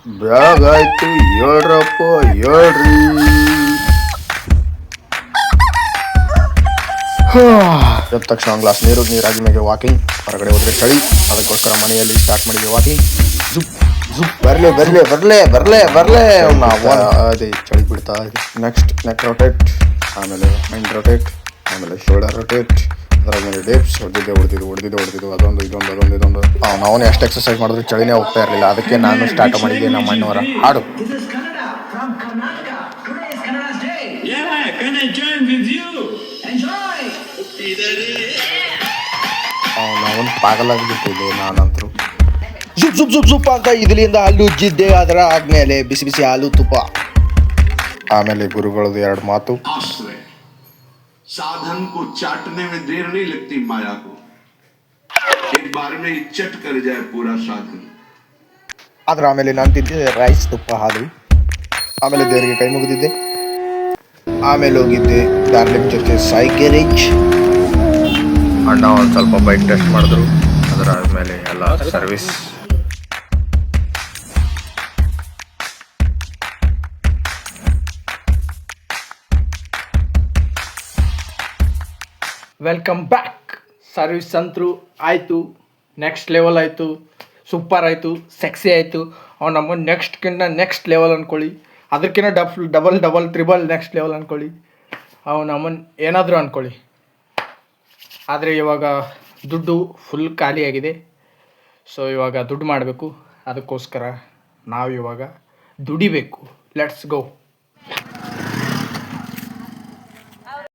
ಬ್ಯಾಗಾಯ್ತು ಹೇಳ್ರಪ್ಪ ಹೇಳ್ರಿ. ಎದ್ದ ತಕ್ಷಣ ಒಂದು ಗ್ಲಾಸ್ ನೀರಾಗಿ ಮೇಲೆ ವಾಕಿಂಗ್. ಹೊರಗಡೆ ಹೋದ್ರೆ ಚಳಿ, ಅದಕ್ಕೋಸ್ಕರ ಮನೆಯಲ್ಲಿ ಸ್ಟಾರ್ಟ್ ಮಾಡಿದ್ವಿ ವಾಕಿಂಗ್. ಜುಪ್ ಜುಪ್ ಬರ್ಲೆ ನಾವು ಅದೇ ಚಳಿ ಬಿಡ್ತಾ ಇದೆ. ನೆಕ್ ರೊಟೇಟ್, ಆಮೇಲೆ ಮೈಂಡ್ ರೊಟೇಟ್, ಆಮೇಲೆ ಶೋಲ್ಡರ್ ರೊಟೇಟ್, ಅದರ ಮೇಲೆ ಡೇಪ್ಸ್ ಹೊಡೆದಿದ್ದು ಅದೊಂದು. ನಾವು ಎಷ್ಟು ಎಕ್ಸರ್ಸೈಸ್ ಮಾಡಿದ್ರು ಚಳಿನೇ ಹೋಗ್ತಾ ಇರಲಿಲ್ಲ. ಅದಕ್ಕೆ ನಾನು ಸ್ಟಾರ್ಟ್ ಮಾಡಿದ್ದೆ ನಮ್ಮ ಅಣ್ಣವರ ಹಾಡು. ನಾವೊಂದು ಪಾಗಲಾಗ್ಬಿಟ್ಟಿದ್ದೆ ನಾನಂತರೂ. ಜುಪ್ ಅಂತ ಇದರಿಂದ ಹಲ್ಲು ಉಜ್ಜಿದ್ದೆ. ಅದರ ಆದ್ಮೇಲೆ ಬಿಸಿ ಹಾಲು ತುಪ್ಪ, ಆಮೇಲೆ ಗುರುಗಳದ್ದು 2 ಮಾತು. साधन को चाटने में देर नहीं लगती माया को, एक बार में चट कर जाए पूरा साधन. ಅದ್ರ ಆಮೇಲೆ ನಾನು ತಿಂತಿದ್ದೆ ರೈಸ್ ತುಪ್ಪ ಹಾಲು. ಆಮೇಲೆ ದೇವರಿಗೆ ಕೈ ಮುಗಿದಿದ್ದೆ. ಆಮೇಲೆ ಹೋಗಿದ್ದೆ ಡಾರ್ಲಿಂಗ್ ಜೊತೆ ಸಾಯಿ ಗ್ಯಾರೇಜ್. ಅಣ್ಣ ಒಂದು ಸ್ವಲ್ಪ ಬೈಕ್ ಟೆಸ್ಟ್ ಮಾಡಿದ್ರು. ಅದರ ಆದಮೇಲೆ ಎಲ್ಲ ಸರ್ವಿಸ್. Welcome back. ಸರ್ವಿಸ್ ಅಂತೂ ಆಯಿತು, ನೆಕ್ಸ್ಟ್ ಲೆವೆಲ್ ಆಯಿತು, ಸೂಪರ್ ಆಯಿತು, ಸೆಕ್ಸಿ ಆಯಿತು. ಅವ್ನು ನಮ್ಮ ನೆಕ್ಸ್ಟ್ ಲೆವೆಲ್ ಅಂದ್ಕೊಳ್ಳಿ, ಅದಕ್ಕಿಂತ ಡಬಲ್ ತ್ರಿಬಲ್ ನೆಕ್ಸ್ಟ್ ಲೆವೆಲ್ ಅಂದ್ಕೊಳ್ಳಿ, ಅವ್ನು ನಮ್ಮನ್ನು ಏನಾದರೂ ಅಂದ್ಕೊಳ್ಳಿ. ಆದರೆ ಇವಾಗ ದುಡ್ಡು ಫುಲ್ ಖಾಲಿಯಾಗಿದೆ. ಸೊ ಇವಾಗ ದುಡ್ಡು ಮಾಡಬೇಕು. ಅದಕ್ಕೋಸ್ಕರ ನಾವು ಇವಾಗ ದುಡಿಬೇಕು. Let's go.